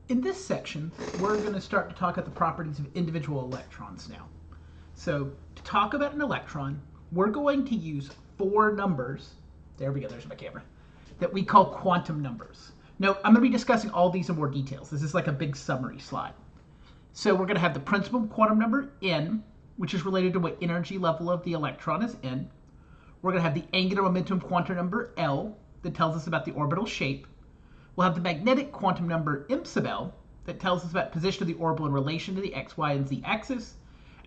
In this section, we're going to start to talk about the properties of individual electrons now. So to talk about an electron, we're going to use four numbers, there we go, there's my camera, that we call quantum numbers. Now, I'm going to be discussing all these in more details. This is like a big summary slide. So we're going to have the principal quantum number n, which is related to what energy level of the electron is in. We're going to have the angular momentum quantum number L, that tells us about the orbital shape. We'll have the magnetic quantum number m sub L, that tells us about position of the orbital in relation to the x, y, and z axis.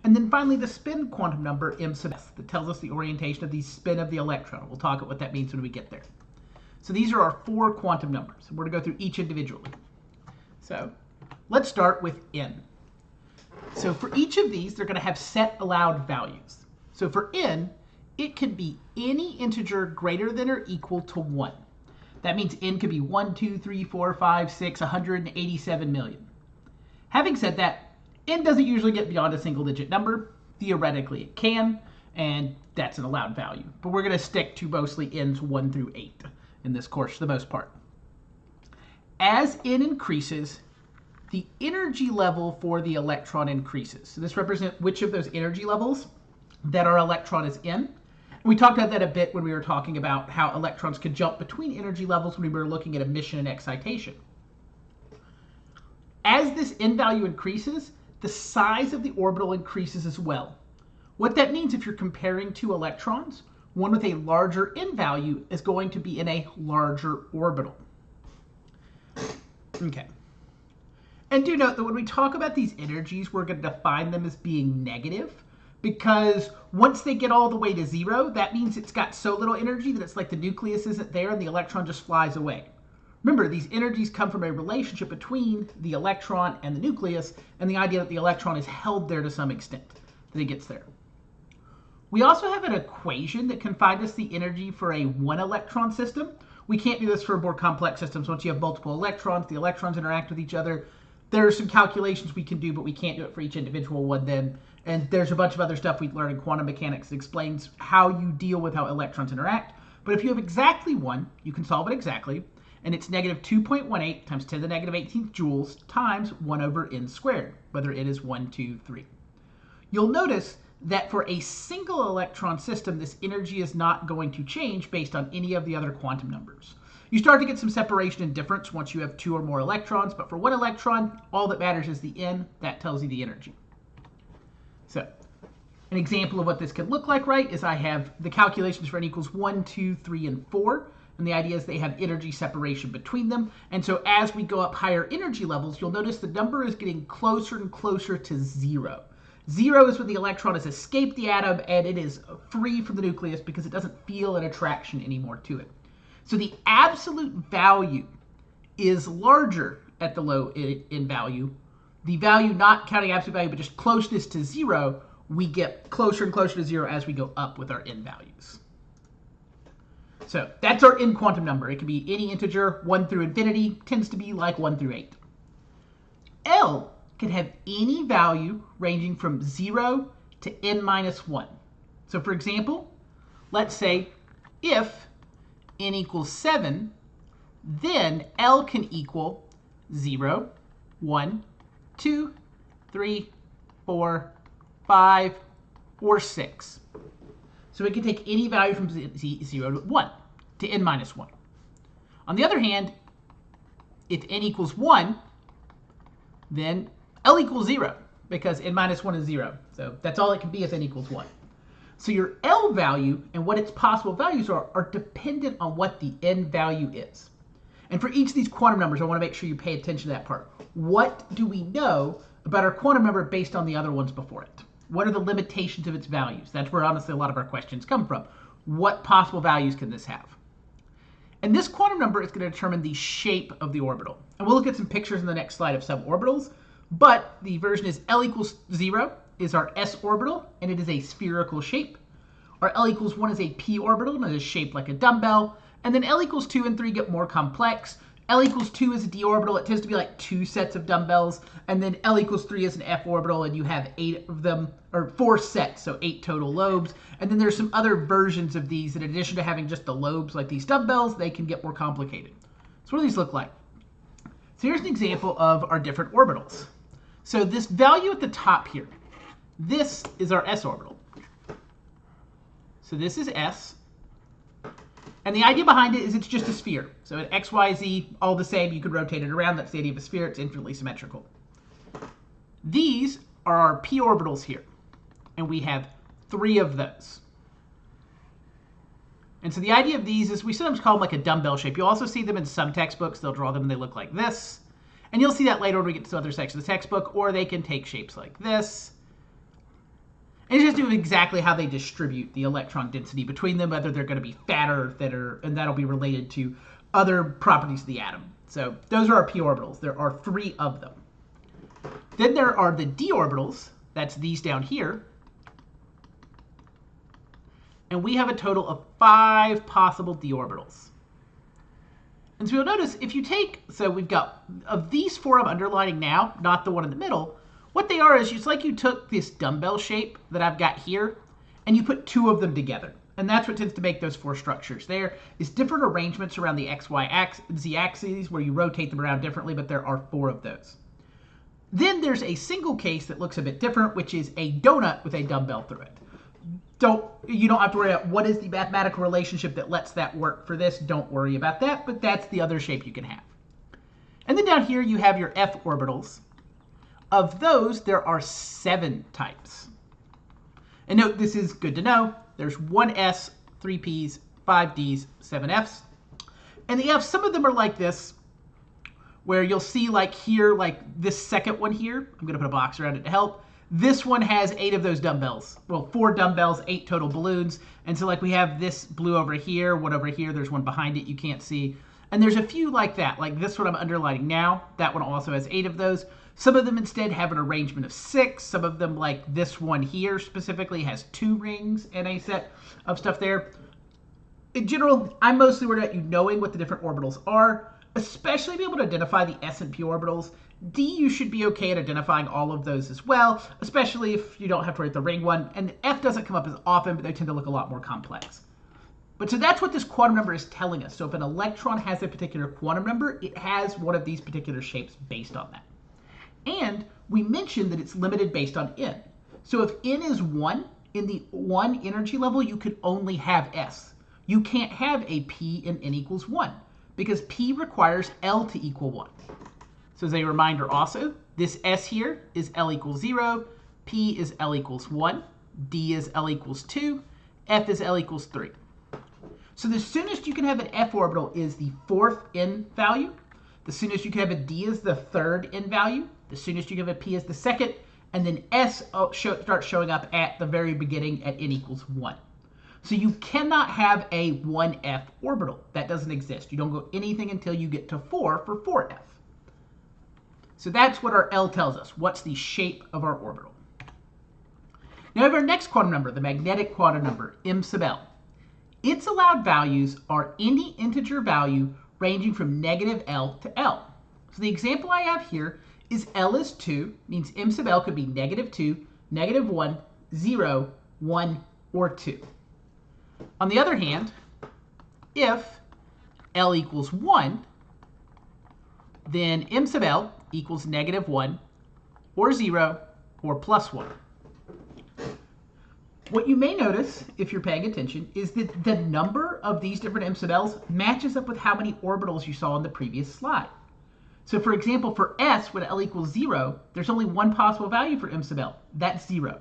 And then finally the spin quantum number m sub s, that tells us the orientation of the spin of the electron. We'll talk about what that means when we get there. So these are our four quantum numbers, and we're going to go through each individually. So let's start with n. So for each of these, they're going to have set allowed values. So for n, it can be any integer greater than or equal to 1. That means n could be 1, 2, 3, 4, 5, 6, 187 million. Having said that, n doesn't usually get beyond a single digit number. Theoretically, it can, and that's an allowed value. But we're going to stick to mostly n's 1 through 8 in this course for the most part. As n increases, the energy level for the electron increases. So this represents which of those energy levels that our electron is in. We talked about that a bit when we were talking about how electrons could jump between energy levels when we were looking at emission and excitation. As this n value increases, the size of the orbital increases as well. What that means, if you're comparing two electrons, one with a larger n value is going to be in a larger orbital. Okay. And do note that when we talk about these energies, we're going to define them as being negative, because once they get all the way to 0, that means it's got so little energy that it's like the nucleus isn't there and the electron just flies away. Remember, these energies come from a relationship between the electron and the nucleus, and the idea that the electron is held there to some extent, that it gets there. We also have an equation that can find us the energy for a one electron system. We can't do this for more complex systems. Once you have multiple electrons, the electrons interact with each other. There are some calculations we can do, but we can't do it for each individual one then. And there's a bunch of other stuff we learn in quantum mechanics that explains how you deal with how electrons interact. But if you have exactly one, you can solve it exactly. And it's negative 2.18 times 10 to the negative 18th joules times 1 over n squared, whether it is 1, 2, 3. You'll notice that for a single electron system, this energy is not going to change based on any of the other quantum numbers. You start to get some separation and difference once you have 2 or more electrons, but for one electron, all that matters is the n. That tells you the energy. So an example of what this could look like, right, is I have the calculations for n equals 1, 2, 3, and 4. And the idea is they have energy separation between them. And so as we go up higher energy levels, you'll notice the number is getting closer and closer to 0. 0 is when the electron has escaped the atom and it is free from the nucleus because it doesn't feel an attraction anymore to it. So the absolute value is larger at the low n value. The value, not counting absolute value, but just closeness to 0, we get closer and closer to 0 as we go up with our n values. So that's our n quantum number. It can be any integer, 1 through infinity, tends to be like 1 through 8. L can have any value ranging from 0 to n minus 1. So for example, let's say if n equals 7, then L can equal 0, 1, 2, 3, 4, 5, or 6. So it can take any value from 0 to 1 to n minus 1. On the other hand, if n equals 1, then L equals 0 because n minus 1 is 0. So that's all it can be if n equals 1. So your L value and what its possible values are dependent on what the n value is. And for each of these quantum numbers, I want to make sure you pay attention to that part. What do we know about our quantum number based on the other ones before it? What are the limitations of its values? That's where honestly a lot of our questions come from. What possible values can this have? And this quantum number is going to determine the shape of the orbital. And we'll look at some pictures in the next slide of suborbitals, but the version is L equals 0 is our s orbital, and it is a spherical shape. Our L equals 1 is a p orbital, and it is shaped like a dumbbell. And then L equals 2 and 3 get more complex. L equals 2 is a d orbital. It tends to be like 2 sets of dumbbells. And then L equals 3 is an f orbital, and you have 8 of them, or 4 sets, so 8 total lobes. And then there's some other versions of these that in addition to having just the lobes like these dumbbells, they can get more complicated. So what do these look like? So here's an example of our different orbitals. So this value at the top here, this is our s orbital. So this is s. And the idea behind it is it's just a sphere. So at x, y, z, all the same, you could rotate it around. That's the idea of a sphere. It's infinitely symmetrical. These are our p orbitals here. And we have 3 of those. And so the idea of these is we sometimes call them like a dumbbell shape. You'll also see them in some textbooks. They'll draw them and they look like this. And you'll see that later when we get to other sections of the textbook. Or they can take shapes like this. And it's just doing exactly how they distribute the electron density between them, whether they're going to be fatter or thinner, and that'll be related to other properties of the atom. So those are our p orbitals. There are 3 of them. Then there are the d orbitals. That's these down here. And we have a total of 5 possible d orbitals. And so you'll notice if you take, so we've got, of these 4 I'm underlining now, not the one in the middle, what they are is it's like you took this dumbbell shape that I've got here and you put 2 of them together. And that's what tends to make those 4 structures. There is different arrangements around the x, y, z axes where you rotate them around differently, but there are 4 of those. Then there's a single case that looks a bit different, which is a donut with a dumbbell through it. You don't have to worry about what is the mathematical relationship that lets that work for this. Don't worry about that, but that's the other shape you can have. And then down here you have your f orbitals. Of those, there are 7 types. And note, this is good to know. There's 1 s, 3 p's, 5 d's, 7 f's. And the f's, some of them are like this, where you'll see like here, like this second one here. I'm going to put a box around it to help. This one has 8 of those dumbbells. Well, 4 dumbbells, 8 total balloons. And so like we have this blue over here, one over here. There's one behind it you can't see. And there's a few like that. Like this one I'm underlining now. That one also has 8 of those. Some of them instead have an arrangement of 6. Some of them, like this one here specifically, has 2 rings and a set of stuff there. In general, I'm mostly worried about you knowing what the different orbitals are, especially be able to identify the s and p orbitals. D, you should be okay at identifying all of those as well, especially if you don't have to write the ring one. And f doesn't come up as often, but they tend to look a lot more complex. But so that's what this quantum number is telling us. So if an electron has a particular quantum number, it has one of these particular shapes based on that. And we mentioned that it's limited based on n. So if n is 1, in the 1 energy level, you could only have s. You can't have a p in n equals 1 because p requires L to equal 1. So as a reminder also, this s here is L equals 0, p is L equals 1, d is L equals 2, f is L equals 3. So the soonest you can have an f orbital is the 4th n value. The soonest you can have a d is the 3rd n value. The soonest you can have a p is the 2nd. And then s starts showing up at the very beginning at n equals 1. So you cannot have a 1f orbital. That doesn't exist. You don't go anything until you get to 4 for 4f. So that's what our L tells us. What's the shape of our orbital? Now we have our next quantum number, the magnetic quantum number, m sub L. Its allowed values are any integer value ranging from negative L to L. So the example I have here is L is 2, means m sub L could be negative 2, negative 1, 0, 1, or 2. On the other hand, if L equals 1, then m sub L equals negative 1, or 0, or plus 1. What you may notice, if you're paying attention, is that the number of these different m sub L's matches up with how many orbitals you saw in the previous slide. So for example, for s, when L equals 0, there's only one possible value for m sub L. That's 0.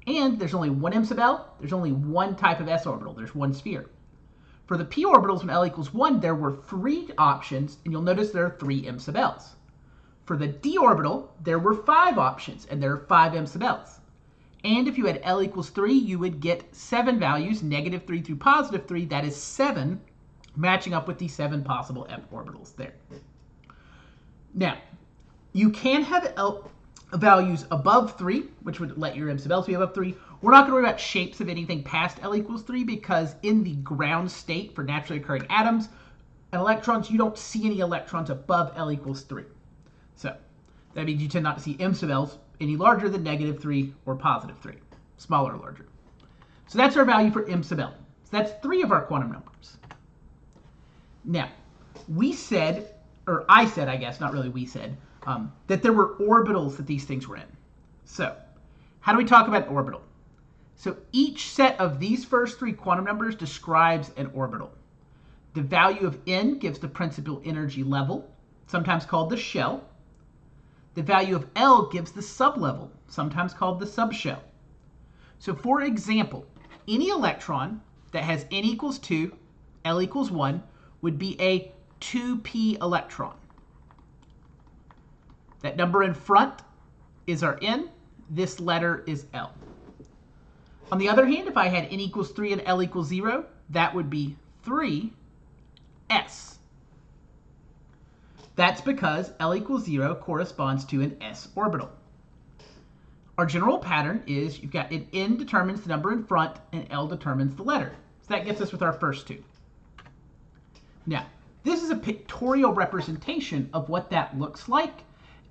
And there's only one m sub L. There's only one type of s orbital. There's one sphere. For the p orbitals, when L equals 1, there were 3 options, and you'll notice there are 3 m sub L's. For the d orbital, there were 5 options, and there are 5 m sub L's. And if you had L equals 3, you would get 7 values, negative 3 through positive 3. That is 7, matching up with the 7 possible f orbitals there. Now, you can have L values above 3, which would let your m sub L's be above 3. We're not going to worry about shapes of anything past L equals 3 because in the ground state for naturally occurring atoms and electrons, you don't see any electrons above L equals 3. So that means you tend not to see m sub L's any larger than negative 3 or positive 3, smaller or larger. So that's our value for m sub L. So that's 3 of our quantum numbers. Now, we said or I said, I guess, not really we said, that there were orbitals that these things were in. So how do we talk about an orbital? So each set of these first three quantum numbers describes an orbital. The value of n gives the principal energy level, sometimes called the shell. The value of L gives the sublevel, sometimes called the subshell. So for example, any electron that has n equals 2, L equals 1 would be a 2p electron. That number in front is our n. This letter is L. On the other hand, if I had n equals 3 and L equals 0, that would be 3s. That's because L equals 0 corresponds to an s orbital. Our general pattern is you've got an n determines the number in front and L determines the letter. So that gets us with our first two. Now, this is a pictorial representation of what that looks like.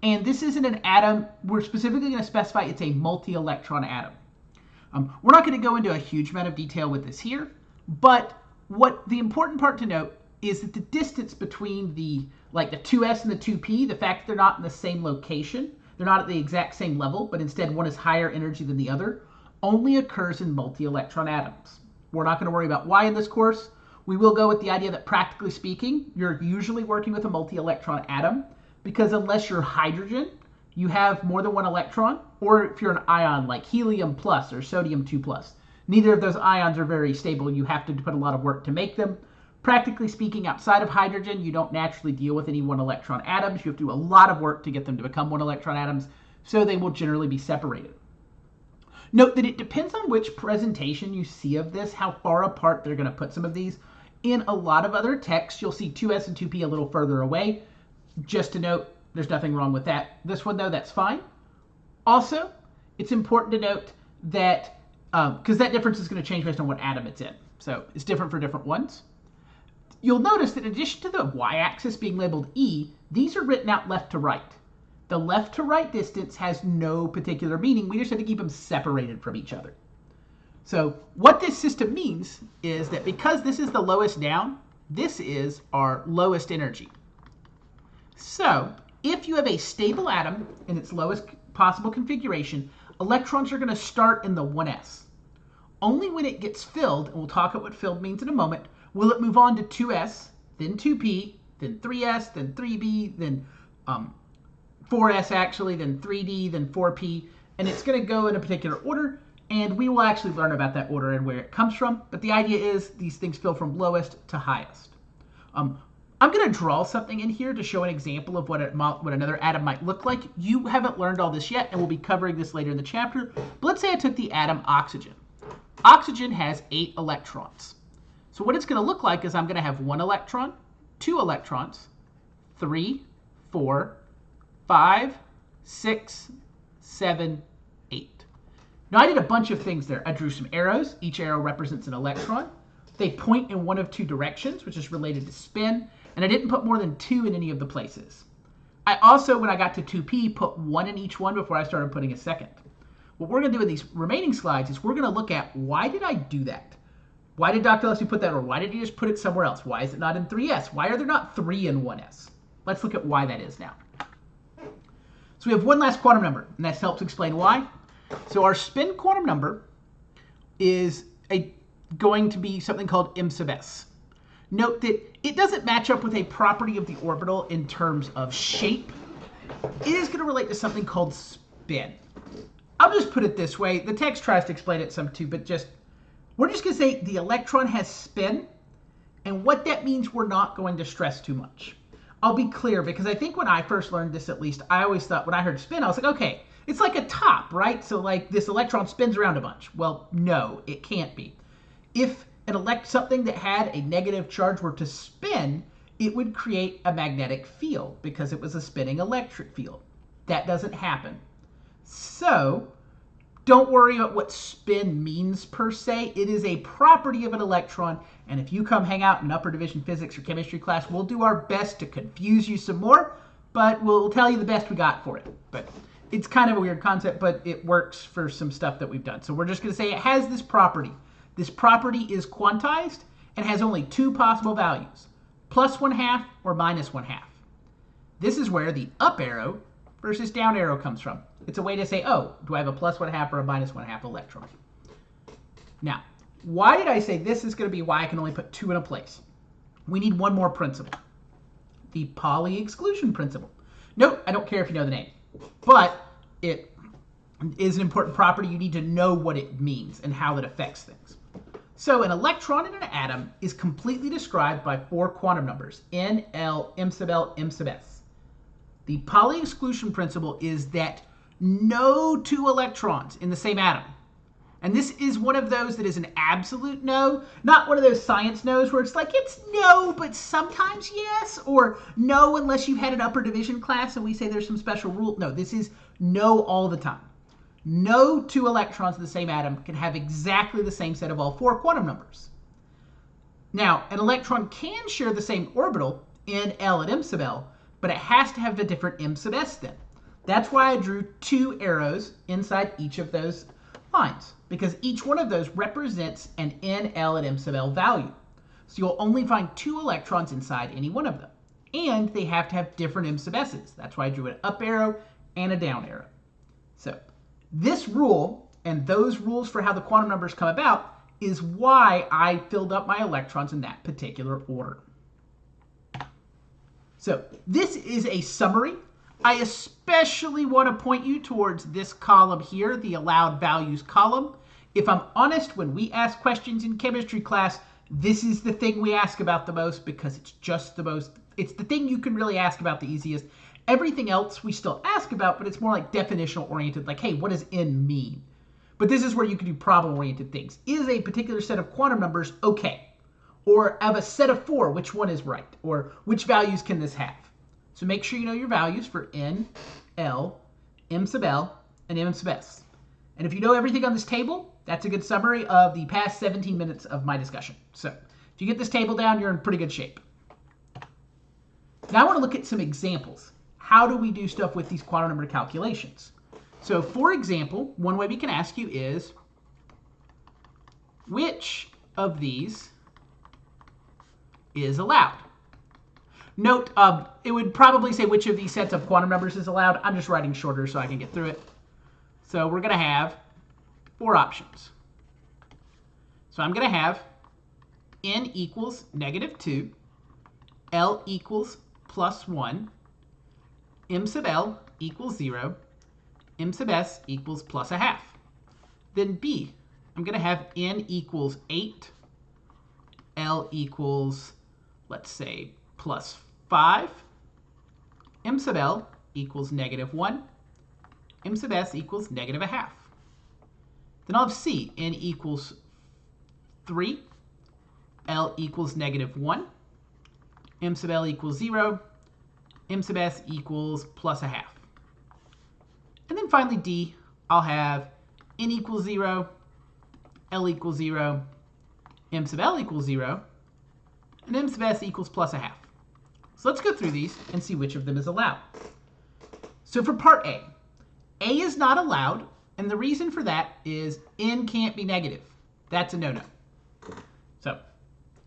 And this isn't an atom. We're specifically going to specify it's a multi-electron atom. We're not going to go into a huge amount of detail with this here. But what the important part to note is that the distance between the 2s and the 2p, the fact that they're not in the same location, they're not at the exact same level, but instead one is higher energy than the other, only occurs in multi-electron atoms. We're not going to worry about why in this course. We will go with the idea that practically speaking, you're usually working with a multi-electron atom, because unless you're hydrogen, you have more than one electron, or if you're an ion like helium plus or sodium 2 plus. Neither of those ions are very stable. You have to put a lot of work to make them. Practically speaking, outside of hydrogen, you don't naturally deal with any one electron atoms. You have to do a lot of work to get them to become one electron atoms, so they will generally be separated. Note that it depends on which presentation you see of this, how far apart they're going to put some of these. In a lot of other texts, you'll see 2s and 2p a little further away. Just to note, there's nothing wrong with that. This one, though, that's fine. Also, it's important to note that, because that difference is going to change based on what atom it's in. So it's different for different ones. You'll notice that in addition to the y-axis being labeled E, these are written out left to right. The left to right distance has no particular meaning. We just have to keep them separated from each other. So what this system means is that because this is the lowest down, this is our lowest energy. So if you have a stable atom in its lowest possible configuration, electrons are going to start in the 1s. Only when it gets filled, and we'll talk about what filled means in a moment, will it move on to 2s, then 2p, then 3s, then 3b, then 4s actually, then 3d, then 4p, and it's going to go in a particular order, and we will actually learn about that order and where it comes from, but the idea is these things fill from lowest to highest. I'm going to draw something in here to show an example of what another atom might look like. You haven't learned all this yet, and we'll be covering this later in the chapter, but let's say I took the atom oxygen. Oxygen has 8 electrons. So what it's going to look like is I'm going to have 1 electron, 2 electrons, 3, 4, 5, 6, 7, 8. Now I did a bunch of things there. I drew some arrows. Each arrow represents an electron. They point in one of 2 directions, which is related to spin, and I didn't put more than 2 in any of the places. I also, when I got to 2p, put 1 in each one before I started putting a second. What we're going to do in these remaining slides is we're going to look at why did I do that? Why did Dr. Leslie put that, or why did he just put it somewhere else? Why is it not in 3s? Why are there not 3 in 1s? Let's look at why that is now. So we have one last quantum number, and that helps explain why. So our spin quantum number is going to be something called m sub s. Note that it doesn't match up with a property of the orbital in terms of shape. It is going to relate to something called spin. I'll just put it this way. The text tries to explain it some too, but we're just going to say the electron has spin, and what that means we're not going to stress too much. I'll be clear, because I think when I first learned this, at least, I always thought when I heard spin, I was like, okay, it's like a top, right? So like this electron spins around a bunch. Well, no, it can't be. If something that had a negative charge were to spin, it would create a magnetic field because it was a spinning electric field. That doesn't happen. So don't worry about what spin means per se. It is a property of an electron, and if you come hang out in upper division physics or chemistry class, we'll do our best to confuse you some more, but we'll tell you the best we got for it. But it's kind of a weird concept, but it works for some stuff that we've done. So we're just going to say it has this property. This property is quantized and has only 2 possible values, +1/2 or -1/2. This is where the up arrow versus down arrow comes from. It's a way to say, oh, do I have a plus 1/2 or a minus 1/2 electron? Now, why did I say this is going to be why I can only put 2 in a place? We need one more principle, the Pauli exclusion principle. Note, I don't care if you know the name, but it is an important property. You need to know what it means and how it affects things. So an electron in an atom is completely described by 4 quantum numbers, n, l, m sub l, m sub s. The Pauli exclusion principle is that no 2 electrons in the same atom. And this is one of those that is an absolute no, not one of those science no's where it's like, it's no, but sometimes yes, or no unless you've had an upper division class and we say there's some special rule. No, this is no all the time. No 2 electrons in the same atom can have exactly the same set of all 4 quantum numbers. Now, an electron can share the same orbital, n, l, and m sub l, but it has to have a different m sub s then. That's why I drew 2 arrows inside each of those lines, because each one of those represents an n, l, and m sub l value. So you'll only find 2 electrons inside any one of them. And they have to have different m sub s's. That's why I drew an up arrow and a down arrow. So this rule and those rules for how the quantum numbers come about is why I filled up my electrons in that particular order. So this is a summary. I especially want to point you towards this column here, the allowed values column. If I'm honest, when we ask questions in chemistry class, this is the thing we ask about the most because it's just the most, it's the thing you can really ask about the easiest. Everything else we still ask about, but it's more like definitional oriented, like, hey, what does n mean? But this is where you can do problem oriented things. Is a particular set of quantum numbers okay? Or of a set of 4, which one is right? Or which values can this have? So make sure you know your values for n, l, m sub l, and m sub s. And if you know everything on this table, that's a good summary of the past 17 minutes of my discussion. So if you get this table down, you're in pretty good shape. Now I want to look at some examples. How do we do stuff with these quantum number calculations? So for example, one way we can ask you is, which of these is allowed? Note, it would probably say which of these sets of quantum numbers is allowed. I'm just writing shorter so I can get through it. So we're going to have 4 options. So I'm going to have n equals -2, l equals +1, m sub l equals 0, m sub s equals +1/2. Then B, I'm going to have n equals 8, l equals, let's say, +5, m sub l equals -1, m sub s equals -1/2. Then I'll have C, n equals 3, l equals -1, m sub l equals 0, m sub s equals +1/2. And then finally D, I'll have n equals 0, l equals 0, m sub l equals 0, and m sub s equals +1/2. So let's go through these and see which of them is allowed. So for part A is not allowed, and the reason for that is n can't be negative. That's a no-no. So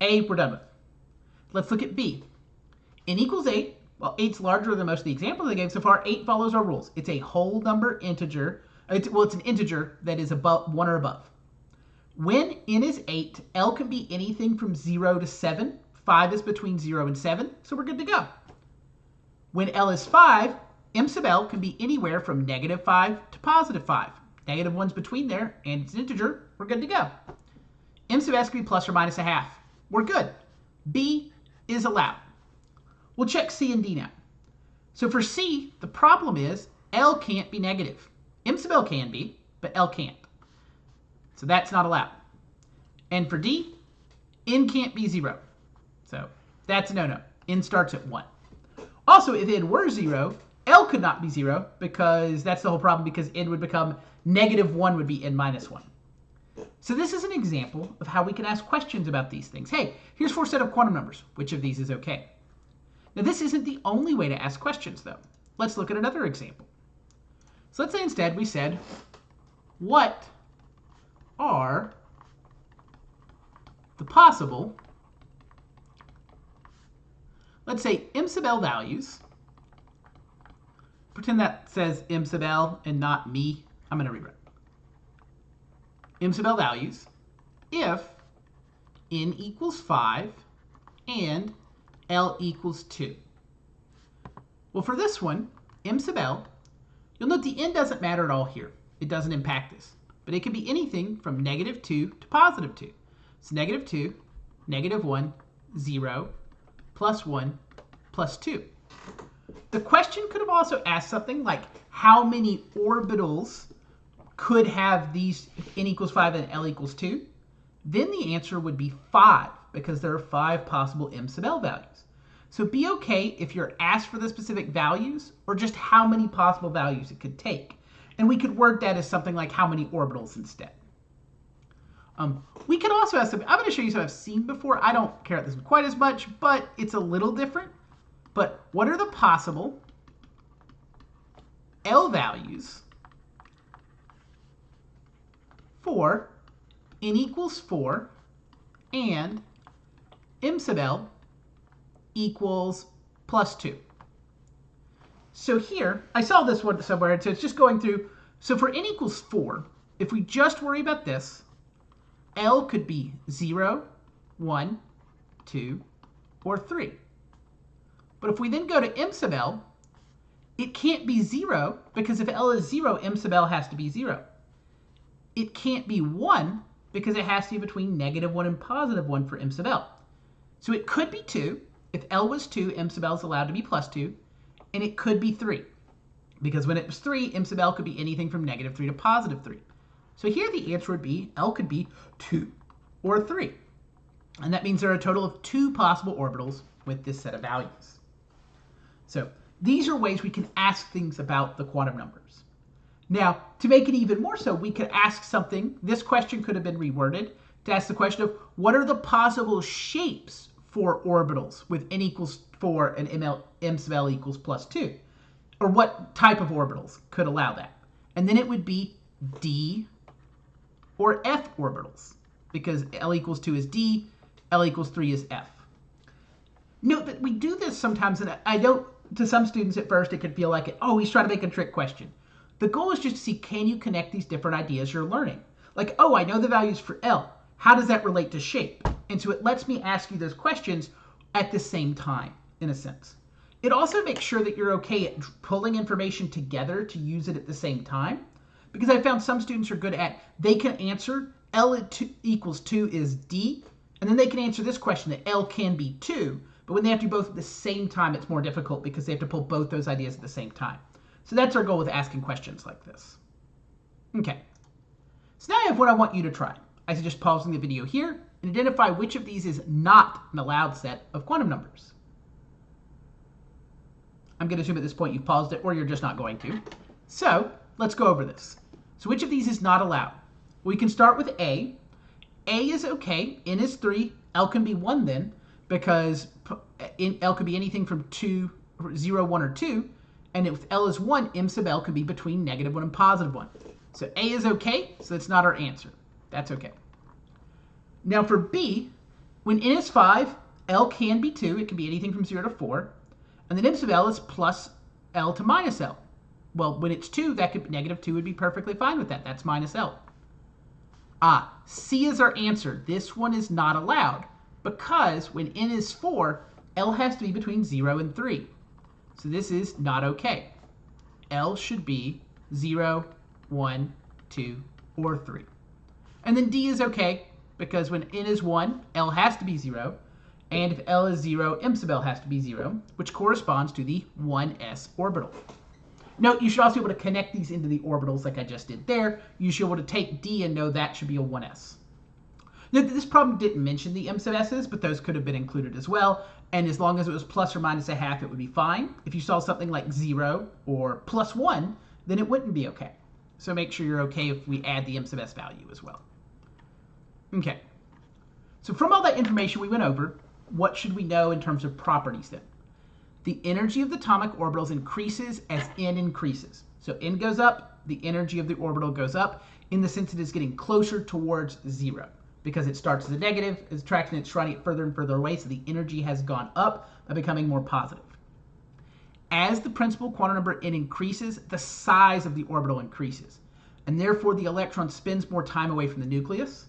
A, we're done with. Let's look at B. N equals 8. Well, 8's larger than most of the examples I gave so far. 8 follows our rules. It's a whole number integer. It's an integer that is above 1 or above. When n is 8, l can be anything from 0 to 7. 5 is between 0 and 7, so we're good to go. When l is 5, m sub l can be anywhere from -5 to +5. -1's between there, and it's an integer. We're good to go. M sub s can be plus or minus 1/2. We're good. B is allowed. We'll check C and D now. So for C, the problem is L can't be negative. M sub L can be, but L can't. So that's not allowed. And for D, N can't be 0. So that's a no-no. N starts at 1. Also, if N were 0, L could not be 0 because that's the whole problem, because N would become -1 would be N minus 1. So this is an example of how we can ask questions about these things. Hey, here's 4 set of quantum numbers. Which of these is okay? Now this isn't the only way to ask questions though. Let's look at another example. So let's say instead we said, what are the possible, let's say, m sub l values pretend that says m sub L and not me. I'm going to rewrite. M sub L values if n equals 5 and L equals 2. Well, for this one, m sub L, you'll note the n doesn't matter at all here. It doesn't impact this. But it can be anything from -2 to +2. So -2, -1, 0, +1, +2. The question could have also asked something like how many orbitals could have these n equals 5 and L equals 2? Then the answer would be 5 because there are 5 possible m sub L values. So be okay if you're asked for the specific values or just how many possible values it could take. And we could word that as something like how many orbitals instead. We could also ask something. I'm going to show you something I've seen before. I don't care about this quite as much, but it's a little different. But what are the possible L values for n equals 4 and m sub L equals +2? So here, I saw this one somewhere, and so it's just going through. So for n equals 4, if we just worry about this, L could be 0, 1, 2, or 3. But if we then go to m sub L, it can't be 0 because if L is 0, m sub L has to be 0. It can't be 1 because it has to be between -1 and +1 for m sub L. So it could be 2. If L was 2, m sub L is allowed to be +2. And it could be 3 because when it was 3, m sub L could be anything from -3 to +3. So here the answer would be L could be 2 or 3. And that means there are a total of 2 possible orbitals with this set of values. So these are ways we can ask things about the quantum numbers. Now, to make it even more so, we could ask something. This question could have been reworded to ask the question of what are the possible shapes for orbitals with n equals 4 and m sub L equals +2? Or what type of orbitals could allow that? And then it would be d or f orbitals, because L equals 2 is d, L equals 3 is f. Note that we do this sometimes, and I don't, to some students at first, it could feel like, oh, he's trying to make a trick question. The goal is just to see, can you connect these different ideas you're learning? Like, oh, I know the values for L. How does that relate to shape? And so it lets me ask you those questions at the same time, in a sense. It also makes sure that you're okay at pulling information together to use it at the same time. Because I found some students are good at, they can answer L equals 2 is D, and then they can answer this question that L can be 2. But when they have to do both at the same time, it's more difficult because they have to pull both those ideas at the same time. So that's our goal with asking questions like this. Okay. So now I have what I want you to try. I suggest pausing the video here and identify which of these is not an allowed set of quantum numbers. I'm going to assume at this point you've paused it, or you're just not going to. So let's go over this. So which of these is not allowed? We can start with A. A is okay. N is 3. L can be 1 then, because L could be anything from 2, 0, 1, or 2. And if L is 1, m sub L could be between -1 and +1. So A is okay, so that's not our answer. That's okay. Now for B, when n is 5, L can be 2. It can be anything from 0 to 4. And then m sub L is plus L to minus L. Well, when it's 2, that could be -2 would be perfectly fine with that. That's minus L. C is our answer. This one is not allowed because when n is 4, L has to be between 0 and 3. So this is not okay. L should be 0, 1, 2, or 3. And then D is okay because when n is 1, L has to be 0. And if L is 0, m sub L has to be 0, which corresponds to the 1s orbital. Note, you should also be able to connect these into the orbitals like I just did there. You should be able to take D and know that should be a 1s. Note that this problem didn't mention the m sub s's, but those could have been included as well. And as long as it was plus or minus a half, it would be fine. If you saw something like 0 or +1, then it wouldn't be okay. So make sure you're okay if we add the m sub s value as well. Okay. So from all that information we went over, what should we know in terms of properties then? The energy of the atomic orbitals increases as n increases. So n goes up, the energy of the orbital goes up in the sense it is getting closer towards 0. Because it starts as a negative, as attraction, it's trying to get further and further away, so the energy has gone up by becoming more positive. As the principal quantum number n increases, the size of the orbital increases. And therefore, the electron spends more time away from the nucleus.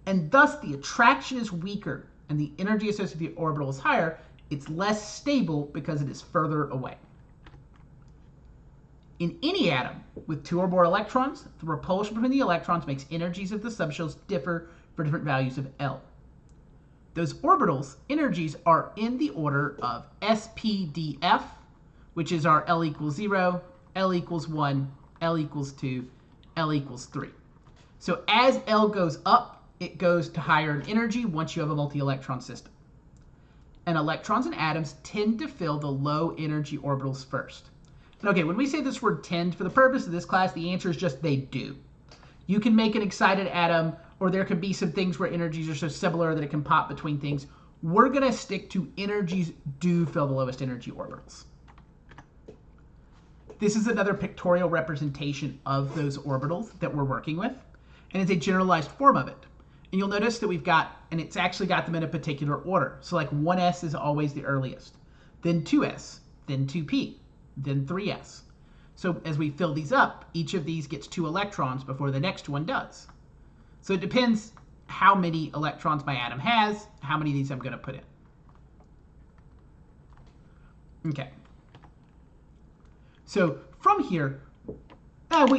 And thus, the attraction is weaker and the energy associated with the orbital is higher. It's less stable because it is further away. In any atom with 2 or more electrons, the repulsion between the electrons makes energies of the subshells differ for different values of L. Those orbitals' energies are in the order of SPDF, which is our L equals 0, L equals 1, L equals 2, L equals 3. So as L goes up, it goes to higher in energy once you have a multi-electron system. And electrons and atoms tend to fill the low energy orbitals first. And okay, when we say this word tend, for the purpose of this class, the answer is just they do. You can make an excited atom, or there could be some things where energies are so similar that it can pop between things. We're going to stick to energies do fill the lowest energy orbitals. This is another pictorial representation of those orbitals that we're working with, and it's a generalized form of it. And you'll notice that we've got, and it's actually got them in a particular order. So like 1s is always the earliest, then 2s, then 2p, then 3s. So as we fill these up, each of these gets 2 electrons before the next one does. So it depends how many electrons my atom has, how many of these I'm going to put in. Okay. So from here,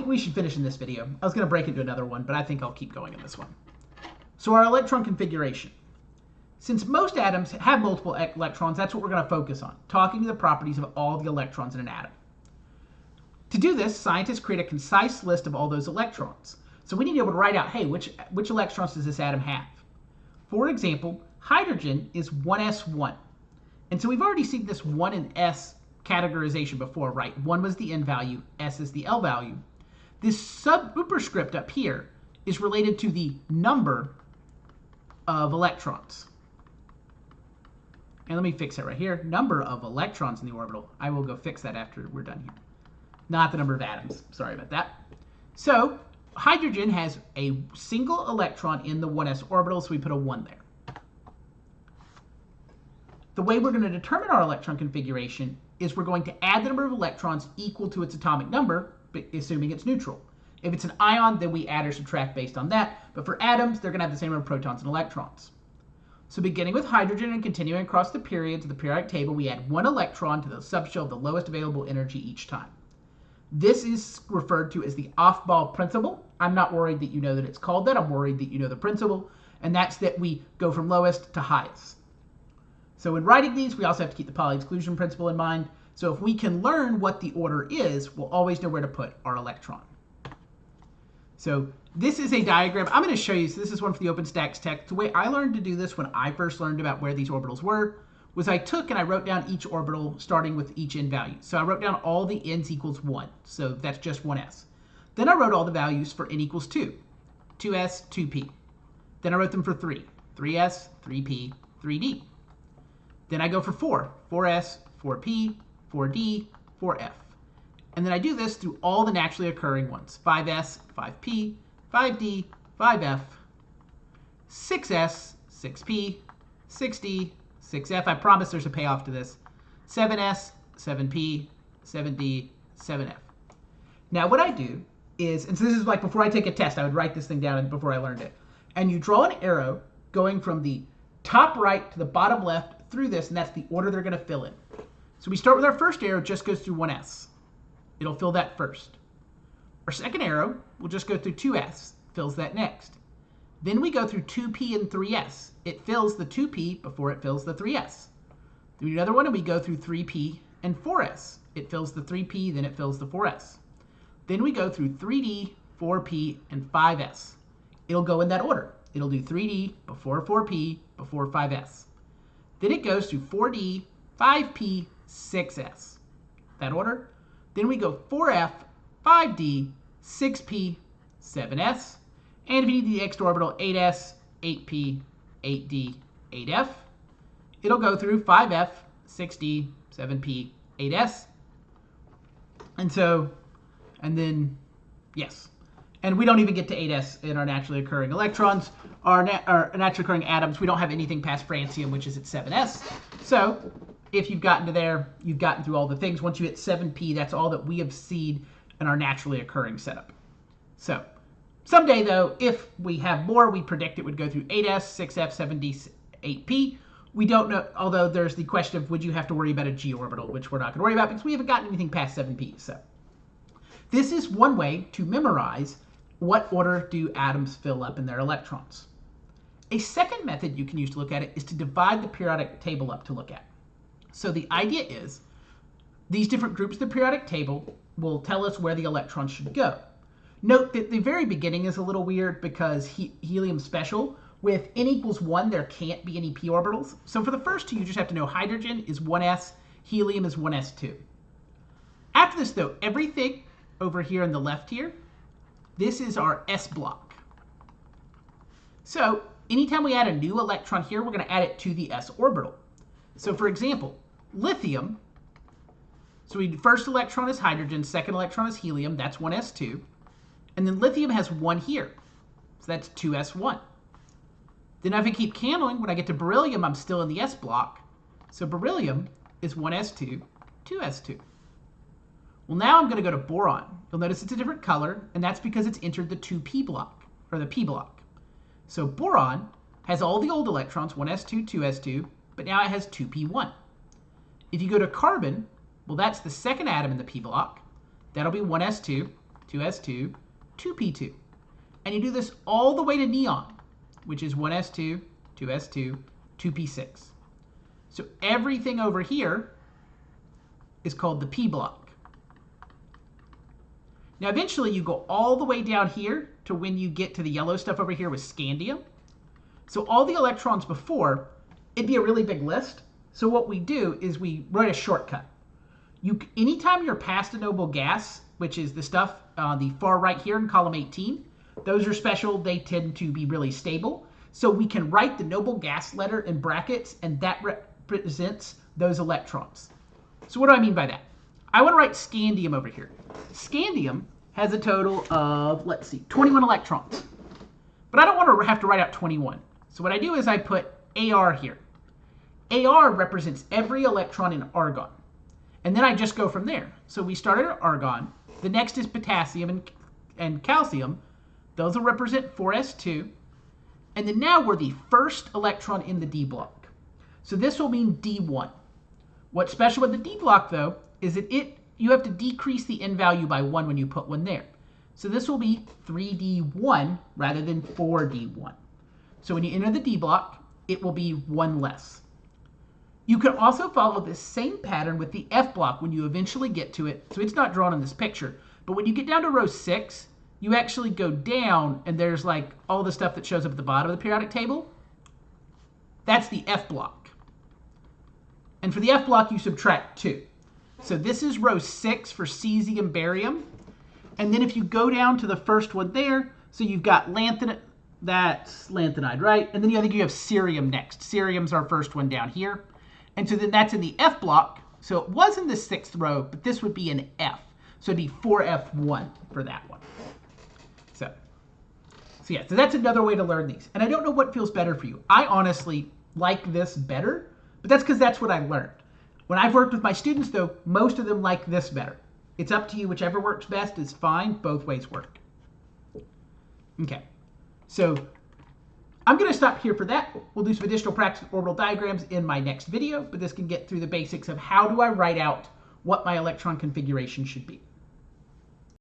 we should finish in this video. I was going to break into another one, but I think I'll keep going in this one. So our electron configuration. Since most atoms have multiple electrons, that's what we're going to focus on, talking to the properties of all the electrons in an atom. To do this, scientists create a concise list of all those electrons. So we need to be able to write out, hey, which electrons does this atom have? For example, hydrogen is 1s1. And so we've already seen this 1 and s categorization before, right? 1 was the n value, s is the L value. This superscript up here is related to the number of electrons. And let me fix it right here. Number of electrons in the orbital. I will go fix that after we're done here. Not the number of atoms. Sorry about that. So hydrogen has a single electron in the 1s orbital, so we put a 1 there. The way we're going to determine our electron configuration is we're going to add the number of electrons equal to its atomic number, assuming it's neutral. If it's an ion, then we add or subtract based on that. But for atoms, they're going to have the same number of protons and electrons. So beginning with hydrogen and continuing across the periods of the periodic table, we add 1 electron to the subshell of the lowest available energy each time. This is referred to as the afbau principle. I'm not worried that you know that it's called that. I'm worried that you know the principle. And that's that we go from lowest to highest. So in writing these, we also have to keep the Pauli exclusion principle in mind. So if we can learn what the order is, we'll always know where to put our electron. So this is a diagram. I'm going to show you. So this is one for the OpenStax text. The way I learned to do this when I first learned about where these orbitals were was I took and I wrote down each orbital starting with each n value. So I wrote down all the n's equals 1. So that's just 1s. Then I wrote all the values for n equals 2. 2s, 2p. Then I wrote them for 3. 3s, 3p, 3d. Then I go for 4. 4s, 4p, 4d, 4f. And then I do this through all the naturally occurring ones. 5s, 5p, 5d, 5f, 6s, 6p, 6d, 6f. I promise there's a payoff to this. 7s, 7p, 7d, 7f. Now what I do is, and so this is like before I take a test, I would write this thing down before I learned it. And you draw an arrow going from the top right to the bottom left through this, and that's the order they're going to fill in. So we start with our first arrow, just goes through 1s. It'll fill that first. Our second arrow will just go through 2s, fills that next. Then we go through 2p and 3s. It fills the 2p before it fills the 3s. Then we do another one and we go through 3p and 4s. It fills the 3p, then it fills the 4s. Then we go through 3d, 4p, and 5s. It'll go in that order. It'll do 3d before 4p, before 5s. Then it goes through 4d, 5p, 6s. That order. Then we go 4f, 5d, 6p, 7s. And if you need the next orbital, 8s, 8p, 8d, 8f. It'll go through 5f, 6d, 7p, 8s. And then, yes. And we don't even get to 8s in our naturally occurring electrons. Our naturally occurring atoms, we don't have anything past francium, which is at 7s. So if you've gotten to there, you've gotten through all the things. Once you hit 7p, that's all that we have seen in our naturally occurring setup. So someday, though, if we have more, we predict it would go through 8s, 6f, 7d, 8p. We don't know, although there's the question of would you have to worry about a g orbital, which we're not going to worry about because we haven't gotten anything past 7p. So this is one way to memorize what order do atoms fill up in their electrons. A second method you can use to look at it is to divide the periodic table up to look at. So the idea is these different groups of the periodic table will tell us where the electrons should go. Note that the very beginning is a little weird because helium's special. With n equals 1, there can't be any p orbitals. So for the first two, you just have to know hydrogen is 1s, helium is 1s2. After this, though, everything over here on the left here, this is our s block. So anytime we add a new electron here, we're going to add it to the s orbital. So for example, lithium, so first electron is hydrogen, second electron is helium, that's 1s2. And then lithium has 1 here, so that's 2s1. Then if I keep counting, when I get to beryllium, I'm still in the s block. So beryllium is 1s2, 2s2. Well, now I'm going to go to boron. You'll notice it's a different color, and that's because it's entered the 2p block, or the p block. So boron has all the old electrons, 1s2, 2s2, but now it has 2p1. If you go to carbon, well, that's the second atom in the p block. That'll be 1s2, 2s2, 2p2. And you do this all the way to neon, which is 1s2, 2s2, 2p6. So everything over here is called the p block. Now eventually you go all the way down here to when you get to the yellow stuff over here with scandium. So all the electrons before, it'd be a really big list. So what we do is we write a shortcut. Anytime you're past a noble gas, which is the stuff on the far right here in column 18, those are special. They tend to be really stable. So we can write the noble gas letter in brackets, and that represents those electrons. So what do I mean by that? I want to write scandium over here. Scandium has a total of, let's see, 21 electrons. But I don't want to have to write out 21. So what I do is I put Ar here. Ar represents every electron in argon. And then I just go from there. So we started at argon. The next is potassium and calcium. Those will represent 4s2. And then now we're the first electron in the d block. So this will mean d1. What's special with the d block, though, is that you have to decrease the n value by 1 when you put one there. So this will be 3d1 rather than 4d1. So when you enter the d block, it will be 1 less. You can also follow this same pattern with the f block when you eventually get to it. So it's not drawn in this picture. But when you get down to row 6, you actually go down, and there's like all the stuff that shows up at the bottom of the periodic table. That's the f block. And for the f block, you subtract 2. So this is row 6 for cesium, barium. And then if you go down to the first one there, so you've got lanthanide, that's lanthanide, right? And then I think you have cerium next. Cerium's our first one down here. And so then that's in the f block. So it was in the 6th row, but this would be an f. So it'd be 4f1 for that one. So yeah, so that's another way to learn these. And I don't know what feels better for you. I honestly like this better, but that's because that's what I learned. When I've worked with my students, though, most of them like this better. It's up to you. Whichever works best is fine. Both ways work. Okay, so I'm going to stop here for that. We'll do some additional practice with orbital diagrams in my next video, but this can get through the basics of how do I write out what my electron configuration should be.